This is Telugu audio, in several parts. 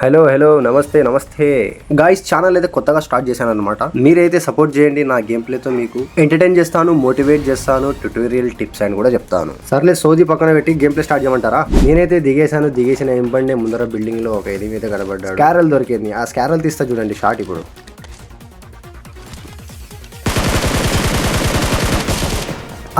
హలో హలో నమస్తే నమస్తే గాయ్స్, ఛానల్ అయితే కొత్తగా స్టార్ట్ చేశాను అనమాట. మీరైతే సపోర్ట్ చేయండి. నా గేమ్ ప్లేతో మీకు ఎంటర్టైన్ చేస్తాను, మోటివేట్ చేస్తాను, ట్యూటోరియల్ టిప్స్ అని కూడా చెప్తాను. సర్లే సోది పక్కన పెట్టి గేమ్ ప్లే స్టార్ట్ చేయమంటారా? నేనైతే దిగేసిన ఎంబండి ముందర బిల్డింగ్ లో ఒక ఎనిమి అయితే కనబడ్డాడు. స్కారల్ దొరికింది. ఆ స్కారల్ తీస్తా చూడండి షాట్. ఇప్పుడు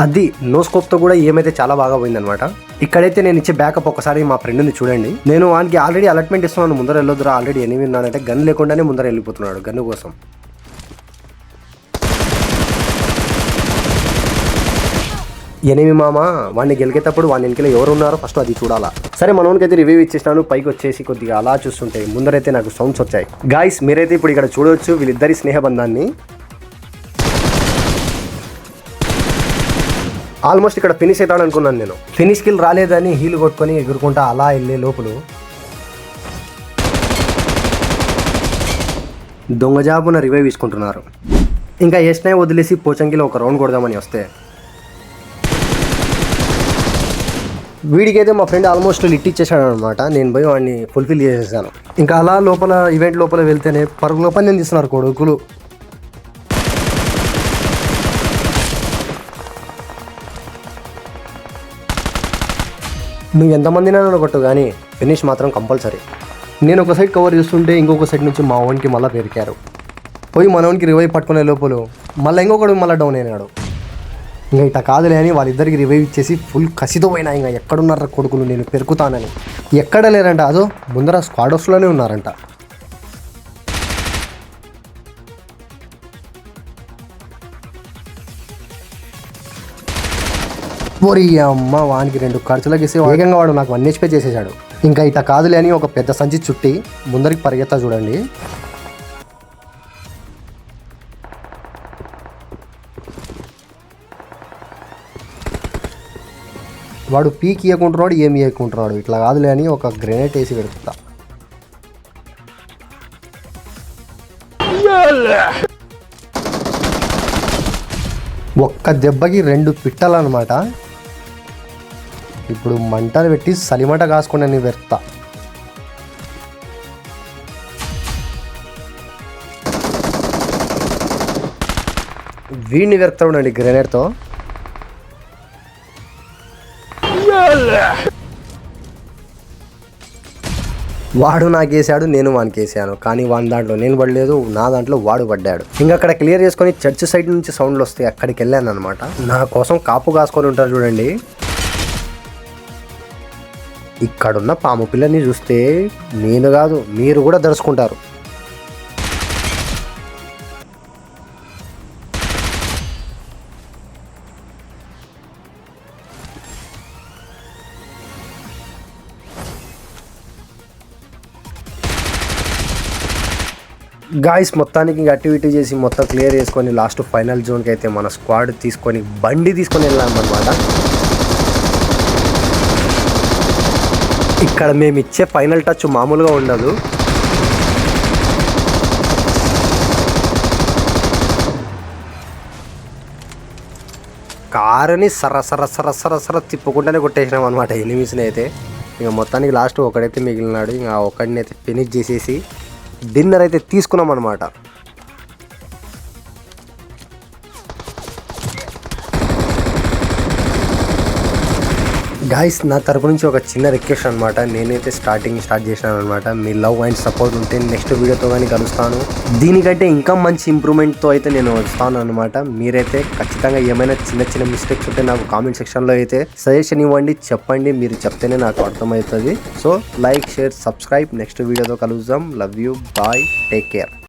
అది నో స్కోప్ తో కూడా ఏమైతే చాలా బాగా పోయిందనమాట. ఇక్కడైతే నేను ఇచ్చే బ్యాకప్ ఒకసారి మా ఫ్రెండ్ని చూడండి. నేను వానికి ఆల్రెడీ అలర్ట్మెంట్ ఇస్తున్నాను, ముందర వెళ్ళొద్దురా, ఆల్రెడీ ఎనిమిది ఉన్నానంటే గన్ లేకుండానే ముందర వెళ్ళిపోతున్నాడు గన్ను కోసం. ఎనిమి మామ వాడిని గెలికేటప్పుడు వాడిని వెనకలో ఎవరు ఉన్నారో ఫస్ట్ అది చూడాలా. సరే మనోనికైతే రివ్యూ ఇచ్చేసినాను. పైకి వచ్చేసి కొద్దిగా అలా చూస్తుంటే ముందరైతే నాకు సౌండ్స్ వచ్చాయి. గాయస్ మీరైతే ఇప్పుడు ఇక్కడ చూడవచ్చు వీళ్ళిద్దరి స్నేహబంధాన్ని. ఆల్మోస్ట్ ఇక్కడ ఫినిష్ అవుతాడు అనుకున్నాను నేను. ఫినిష్ కిల్ రాలేదని హీల్ కొట్టుకొని ఎగురుకుంటా అలా వెళ్ళే లోపల దొంగజాబున రివైవ్ తీసుకుంటున్నారు. ఇంకా ఎస్నే వదిలేసి పోచంకిలో ఒక రౌండ్ కొడదామని వస్తే వీడికైతే మా ఫ్రెండ్ ఆల్మోస్ట్ లిట్ ఇచ్చేసాడు అనమాట. నేను పోయి వాడిని ఫుల్ఫిల్ చేసేసాను. ఇంకా అలా లోపల ఈవెంట్ లోపల వెళ్తేనే పరుగుల పందెం తీస్తున్నారు కొడుకులు. నువ్వు ఎంతమందినైనా కొట్టు కానీ ఫినిష్ మాత్రం కంపల్సరీ. నేను ఒక సైడ్ కవర్ చేస్తుంటే ఇంకొక సైడ్ నుంచి మా ఓన్కి మళ్ళీ పెరికారు. పోయి మన ఓన్కి రివైవ్ పట్టుకునే లోపల మళ్ళీ ఇంకొకడు మళ్ళీ డౌన్ అయినాడు. ఇంకా ఇట్లా కాదులే అని వాళ్ళిద్దరికి రివైవ్ ఇచ్చేసి ఫుల్ కసితో పోయినా. ఇంకా ఎక్కడున్నారా కొడుకులు, నేను పెరుకుతానని. ఎక్కడ లేరంట, అదో ముందర స్క్వాడ్ హౌస్లోనే ఉన్నారంట. ఓరి అమ్మ, వానికి 2 ఖర్చులకు ఇస్తే వేగంగా వాడు నాకు 1 HP చేసేసాడు. ఇంకా ఇట్లా కాదులే అని ఒక పెద్ద సంచి చుట్టి ముందరికి పరిగెత్తా చూడండి. వాడు పీక్ ఇవ్వకుంటున్నాడు, ఏమి ఇవ్వకుంటున్నాడు. ఇట్లా కాదులే అని ఒక గ్రెనేట్ వేసి పెడుతా. ఒక్క దెబ్బకి 2 పిట్టలు అనమాట. ఇప్పుడు మంటలు పెట్టి సలిమంట కాసుకుని నేను వెళ్తా. వీడిని వెళ్తా ఉండండి గ్రెనేడ్తో. వాడు నాకేసాడు, నేను వానికి వేసాను. కానీ వాని దాంట్లో నేను పడలేదు, నా దాంట్లో వాడు పడ్డాడు. ఇంకా అక్కడ క్లియర్ చేసుకొని చర్చ్ సైడ్ నుంచి సౌండ్లు వస్తాయి, అక్కడికి వెళ్ళాను అనమాట. నా కోసం కాపు కాసుకొని ఉంటారు చూడండి. ఇక్కడున్న పాము పిల్లని చూస్తే నేను కాదు మీరు కూడా దర్శకుంటారు. గాయస్ మొత్తానికి యాక్టివిటీ చేసి మొత్తం క్లియర్ చేసుకొని లాస్ట్ ఫైనల్ జోన్కి అయితే మన స్క్వాడ్ తీసుకొని బండి తీసుకొని వెళ్ళామన్నమాట. ఇక్కడ మేము ఇచ్చే ఫైనల్ టచ్ మామూలుగా ఉండదు. కారుని సర తిప్పుకుంటూనే కొట్టేసినాం అనమాట ఎనిమిస్ని అయితే. ఇంకా మొత్తానికి లాస్ట్ ఒకడైతే మిగిలినాడు. ఇంకా ఒకడిని అయితే ఫినిష్ చేసేసి డిన్నర్ అయితే తీసుకున్నాం అనమాట. గాయస్ నా తరపు నుంచి ఒక చిన్న రిక్వెస్ట్ అనమాట. నేనైతే స్టార్ట్ చేసినాను అనమాట. మీ లవ్ అండ్ సపోర్ట్ ఉంటే నెక్స్ట్ వీడియోతో కానీ కలుస్తాను. దీనికంటే ఇంకా మంచి ఇంప్రూవ్మెంట్తో అయితే నేను వస్తాను అనమాట. మీరైతే ఖచ్చితంగా ఏమైనా చిన్న మిస్టేక్స్ ఉంటే నాకు కామెంట్ సెక్షన్లో అయితే సజెషన్ ఇవ్వండి, చెప్పండి. మీరు చెప్తేనే నాకు అర్థమవుతుంది. So like, share, subscribe. Next వీడియోతో కలుద్దాం. Love you, bye, take care.